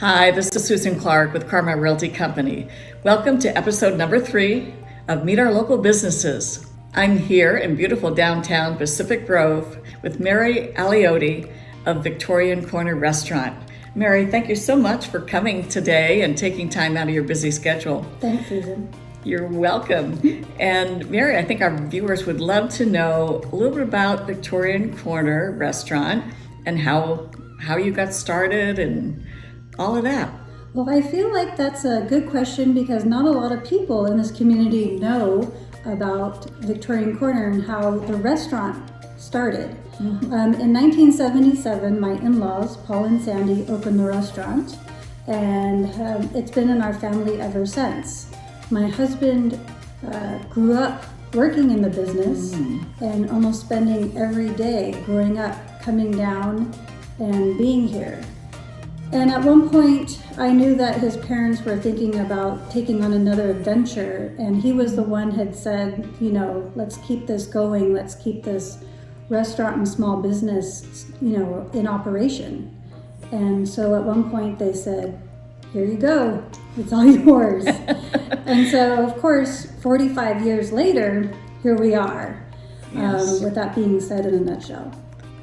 Hi, this is Susan Clark with Karma Realty Company. Welcome to episode number 3 of Meet Our Local Businesses. I'm here in beautiful downtown Pacific Grove with Mary Aliotti of Victorian Corner Restaurant. Mary, thank you so much for coming today and taking time out of your busy schedule. Thanks, Susan. You're welcome. And Mary, I think our viewers would love to know a little bit about Victorian Corner Restaurant and how you got started and all of that. Well, I feel like that's a good question because not a lot of people in this community know about Victorian Corner and how the restaurant started. In 1977, my in-laws, Paul and Sandy, opened the restaurant, and it's been in our family ever since. My husband grew up working in the business and almost spending every day growing up coming down and being here. And at one point, I knew that his parents were thinking about taking on another adventure, and he was the one had said, let's keep this going, let's keep this restaurant and small business, in operation. And so at one point they said, here you go, it's all yours. And so, of course, 45 years later, here we are, with that being said in a nutshell.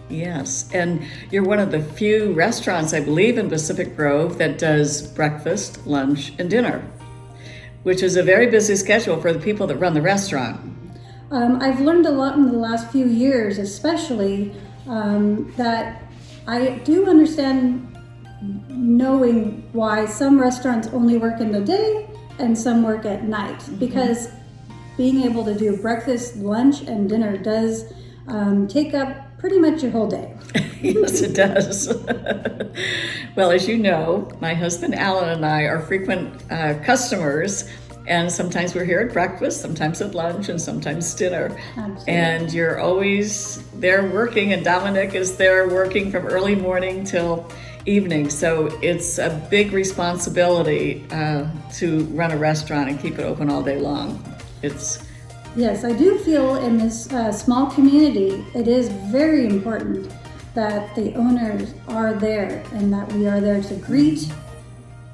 Yes, and you're one of the few restaurants, I believe, in Pacific Grove that does breakfast, lunch, and dinner, which is a very busy schedule for the people that run the restaurant. I've learned a lot in the last few years, especially that I do understand knowing why some restaurants only work in the day and some work at night, because being able to do breakfast, lunch, and dinner does take up pretty much your whole day. Yes, it does. Well, as you know, my husband Alan and I are frequent customers, and sometimes we're here at breakfast, sometimes at lunch, and sometimes dinner. Absolutely. And you're always there working, and Dominic is there working from early morning till evening. So it's a big responsibility to run a restaurant and keep it open all day long. Yes, I do feel in this small community, it is very important that the owners are there and that we are there to greet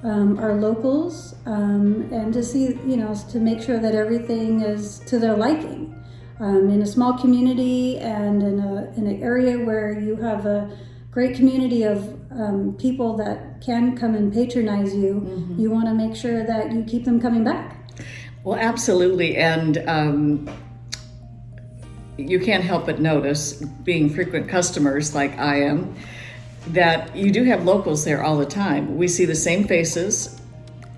our locals and to see, to make sure that everything is to their liking. In a small community and in an area where you have a great community of people that can come and patronize you, you want to make sure that you keep them coming back. Well, absolutely, and you can't help but notice, being frequent customers like I am, that you do have locals there all the time. We see the same faces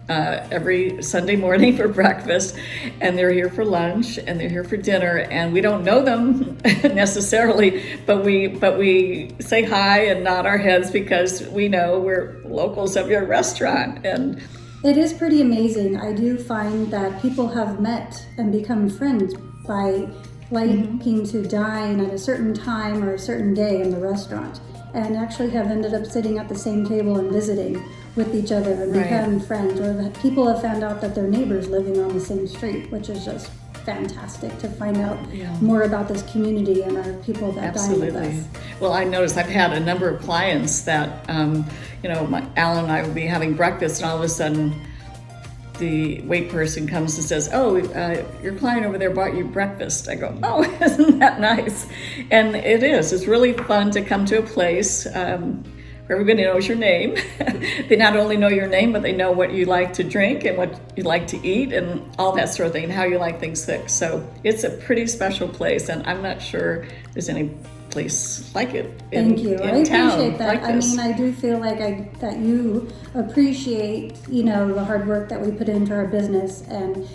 every Sunday morning for breakfast, and they're here for lunch, and they're here for dinner, and we don't know them necessarily, but we say hi and nod our heads because we know we're locals of your restaurant. And it is pretty amazing. I do find that people have met and become friends by liking to dine at a certain time or a certain day in the restaurant, and actually have ended up sitting at the same table and visiting with each other and become friends, or that people have found out that their neighbors living on the same street, which is just fantastic to find out more about this community and our people that dine with us. Well, I noticed I've had a number of clients that, Alan and I will be having breakfast, and all of a sudden the wait person comes and says, your client over there bought you breakfast. I go, oh, isn't that nice? And it is. It's really fun to come to a place where everybody knows your name. They not only know your name, but they know what you like to drink and what you like to eat and all that sort of thing, and how you like things thick. So it's a pretty special place, and I'm not sure there's any place like it in Thank you. In I town appreciate that. like this. I do feel like that you appreciate, the hard work that we put into our business and,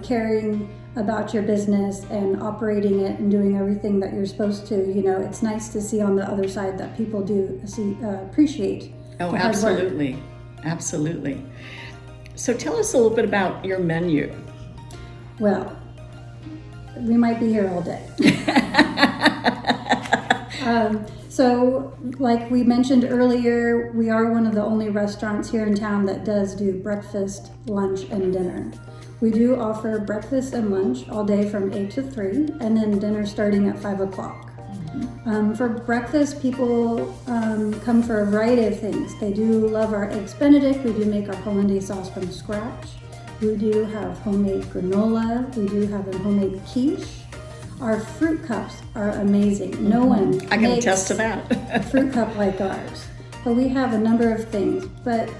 caring about your business and operating it and doing everything that you're supposed to. It's nice to see on the other side that people do appreciate the hard absolutely. work. Absolutely. So tell us a little bit about your menu. Well, we might be here all day. So like we mentioned earlier, we are one of the only restaurants here in town that does do breakfast, lunch, and dinner. We do offer breakfast and lunch all day from 8 to 3, and then dinner starting at 5 o'clock. For breakfast, people come for a variety of things. They do love our eggs Benedict. We do make our hollandaise sauce from scratch. We do have homemade granola. We do have a homemade quiche. Our fruit cups are amazing. No one I can makes attest to that. a fruit cup like ours. But we have a number of things. But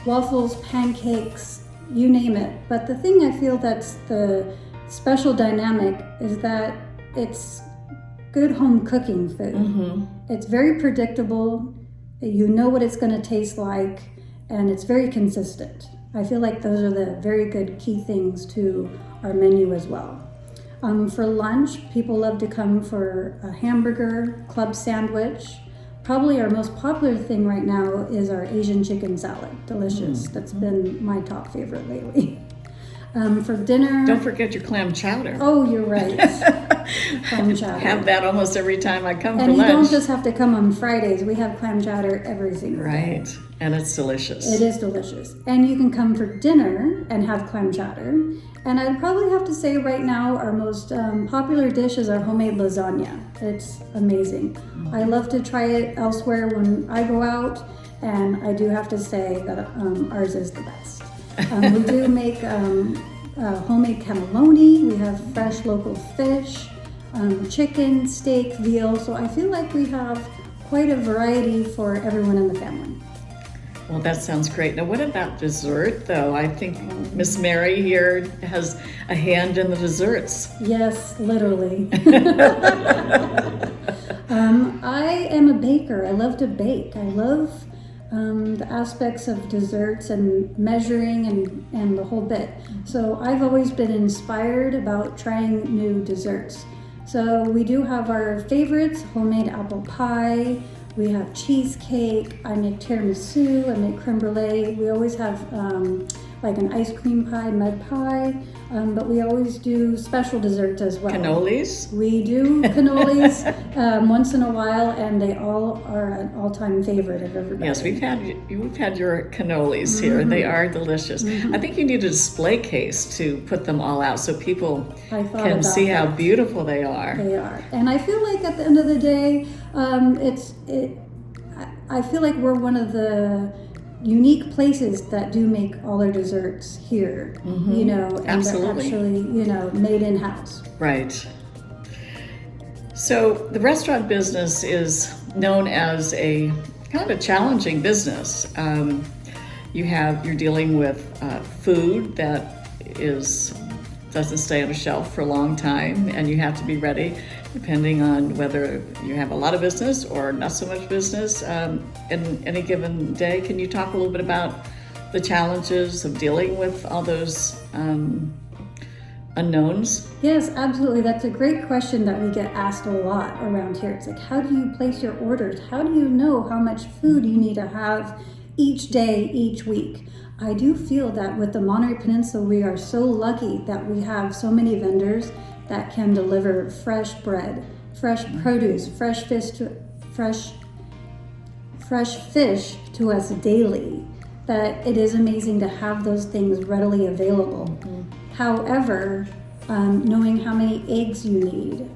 waffles, pancakes, you name it. But the thing I feel that's the special dynamic is that it's good home cooking food. It's very predictable. You know what it's going to taste like, and it's very consistent. I feel like those are the very good key things to our menu as well. For lunch, people love to come for a hamburger, club sandwich. Probably our most popular thing right now is our Asian chicken salad. Delicious. That's been my top favorite lately. For dinner... Don't forget your clam chowder. Oh, you're right. Clam chowder. Have that almost every time I come for And you lunch. don't just have to come on Fridays. We have clam chowder every single day. Right, and it's delicious. It is delicious. And you can come for dinner and have clam chowder. And I'd probably have to say right now our most popular dish is our homemade lasagna. It's amazing. I love to try it elsewhere when I go out, and I do have to say that ours is the best. We do make homemade cannoli. We have fresh local fish, chicken, steak, veal. So I feel like we have quite a variety for everyone in the family. Well, that sounds great. Now, what about dessert, though? I think Miss Mary here has a hand in the desserts. Yes, literally. I am a baker. I love to bake. I love the aspects of desserts and measuring and the whole bit. So I've always been inspired about trying new desserts. So we do have our favorites, homemade apple pie. We have cheesecake. I make tiramisu. I make creme brulee. We always have like an ice cream pie, mud pie. But we always do special desserts as well. Cannolis? We do cannolis once in a while, and they all are an all-time favorite of everybody. Yes, we've had your cannolis here. They are delicious. I think you need a display case to put them all out so people can see how beautiful they are. They are, and I feel like at the end of the day, I feel like we're one of the unique places that do make all their desserts here, you know, and Absolutely. they're actually, you know, made in-house. Right. So the restaurant business is known as a kind of a challenging business. You're dealing with food that doesn't stay on a shelf for a long time, and you have to be ready depending on whether you have a lot of business or not so much business in any given day. Can you talk a little bit about the challenges of dealing with all those unknowns? Yes, absolutely. That's a great question that we get asked a lot around here. It's like, how do you place your orders? How do you know how much food you need to have each day, each week? I do feel that with the Monterey Peninsula, we are so lucky that we have so many vendors that can deliver fresh bread, fresh produce, fresh fish to us daily, that it is amazing to have those things readily available. However, knowing how many eggs you need,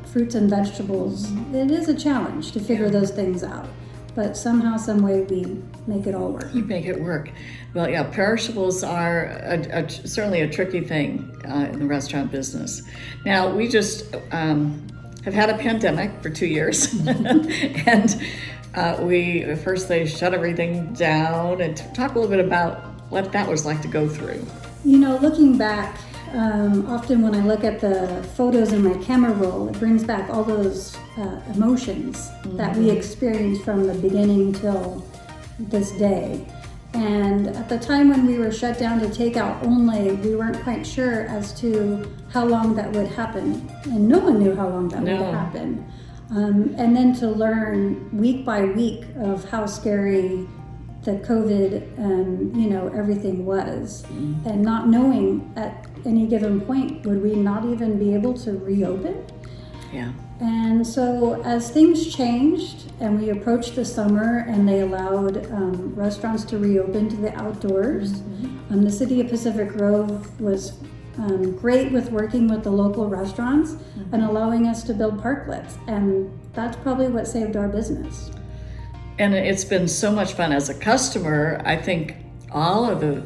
fruits and vegetables, it is a challenge to figure those things out. But somehow, some way, we make it all work. You make it work. Well, yeah, perishables are certainly a tricky thing in the restaurant business. Now, we just have had a pandemic for 2 years, and they shut everything down. And talk a little bit about what that was like to go through. You know, looking back, often when I look at the photos in my camera roll, it brings back all those emotions that we experienced from the beginning till this day. And at the time when we were shut down to takeout only, we weren't quite sure as to how long that would happen. And no one knew how long that would happen. And then to learn week by week of how scary the COVID and, you know, everything was. And not knowing at any given point, would we not even be able to reopen? Yeah. And so as things changed and we approached the summer and they allowed restaurants to reopen to the outdoors, the city of Pacific Grove was great with working with the local restaurants and allowing us to build parklets. And that's probably what saved our business. And it's been so much fun as a customer. I think all of the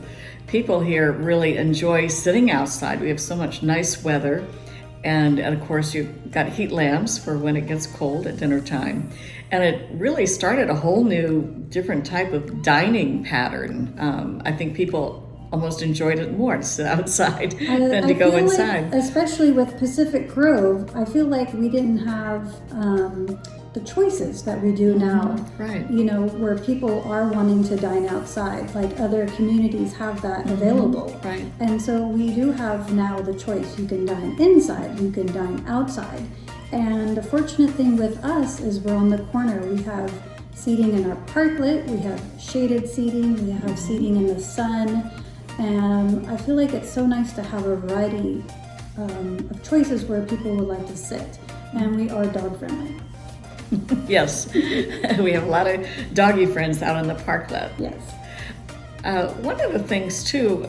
people here really enjoy sitting outside. We have so much nice weather. And of course, you've got heat lamps for when it gets cold at dinner time. And it really started a whole new, different type of dining pattern. I think people almost enjoyed it more to sit outside than to go inside. Like, especially with Pacific Grove, I feel like we didn't have the choices that we do now. Right. You know, where people are wanting to dine outside, like other communities have that available. Right. And so we do have now the choice. You can dine inside, you can dine outside. And the fortunate thing with us is we're on the corner. We have seating in our parklet, we have shaded seating, we have seating in the sun. And I feel like it's so nice to have a variety of choices where people would like to sit. And we are dog friendly. Yes, we have a lot of doggy friends out in the parklet. Yes. One of the things too,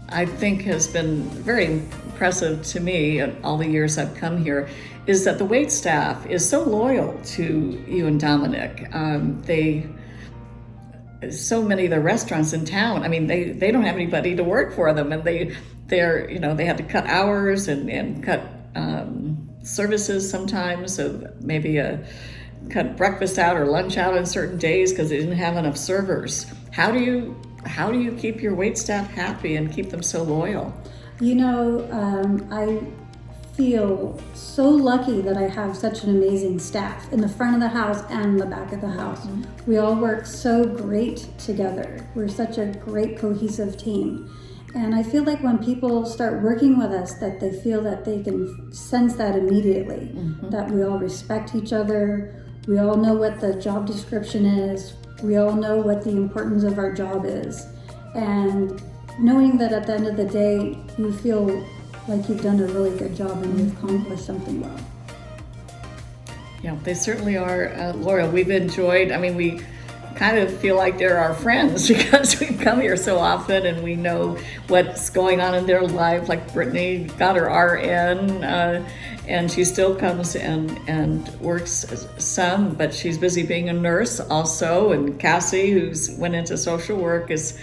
I think has been very impressive to me in all the years I've come here, is that the wait staff is so loyal to you and Dominic. So many of the restaurants in town, I mean, they don't have anybody to work for them, and they had to cut hours and cut services sometimes, so maybe cut breakfast out or lunch out on certain days because they didn't have enough servers. How do you keep your wait staff happy and keep them so loyal? You know, I feel so lucky that I have such an amazing staff in the front of the house and the back of the house. We all work so great together. We're such a great cohesive team. And I feel like when people start working with us, that they feel that they can sense that immediately, that we all respect each other, we all know what the job description is, we all know what the importance of our job is. And knowing that at the end of the day, you feel like you've done a really good job and you've accomplished something well. Yeah, they certainly are loyal. We've enjoyed, we kind of feel like they're our friends because we come here so often and we know what's going on in their life. Like Brittany got her RN and she still comes and works some, but she's busy being a nurse also. And Cassie, who's went into social work, is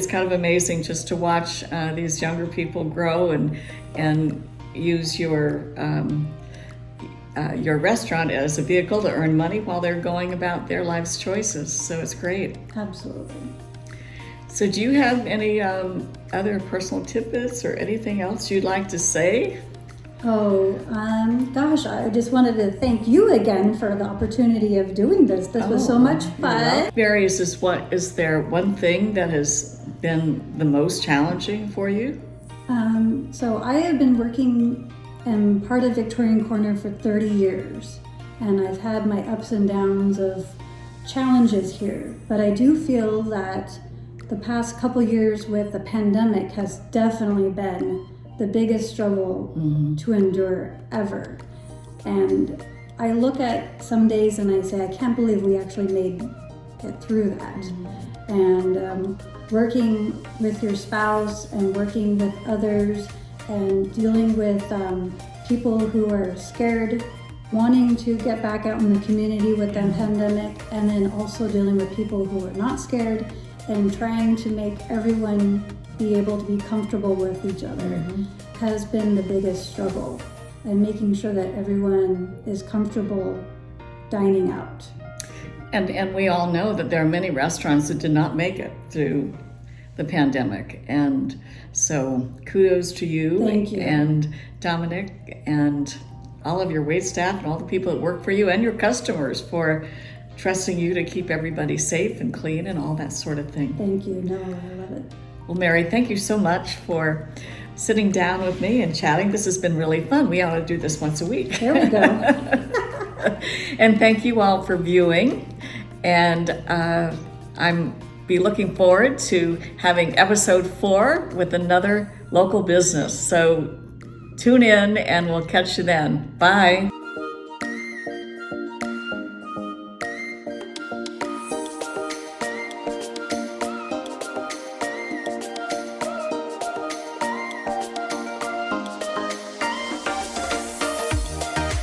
kind of amazing just to watch these younger people grow and use your restaurant as a vehicle to earn money while they're going about their life's choices. So it's great. Absolutely. So do you have any other personal tidbits or anything else you'd like to say? Oh, gosh, I just wanted to thank you again for the opportunity of doing this. This was so much fun. Mary, is there one thing that has been the most challenging for you? So I have been working and part of Victorian Corner for 30 years, and I've had my ups and downs of challenges here, but I do feel that the past couple years with the pandemic has definitely been the biggest struggle to endure ever. And I look at some days and I say, I can't believe we actually made it through that. And working with your spouse and working with others and dealing with people who are scared, wanting to get back out in the community with the pandemic, and then also dealing with people who are not scared and trying to make everyone be able to be comfortable with each other has been the biggest struggle, and making sure that everyone is comfortable dining out. And we all know that there are many restaurants that did not make it through the pandemic, and so kudos to you. Thank you. And Dominic and all of your wait staff and all the people that work for you and your customers for trusting you to keep everybody safe and clean and all that sort of thing. Thank you. No, I love it. Well, Mary, thank you so much for sitting down with me and chatting. This has been really fun. We ought to do this once a week. There we go. And thank you all for viewing. And I'm be looking forward to having episode 4 with another local business. So tune in and we'll catch you then. Bye.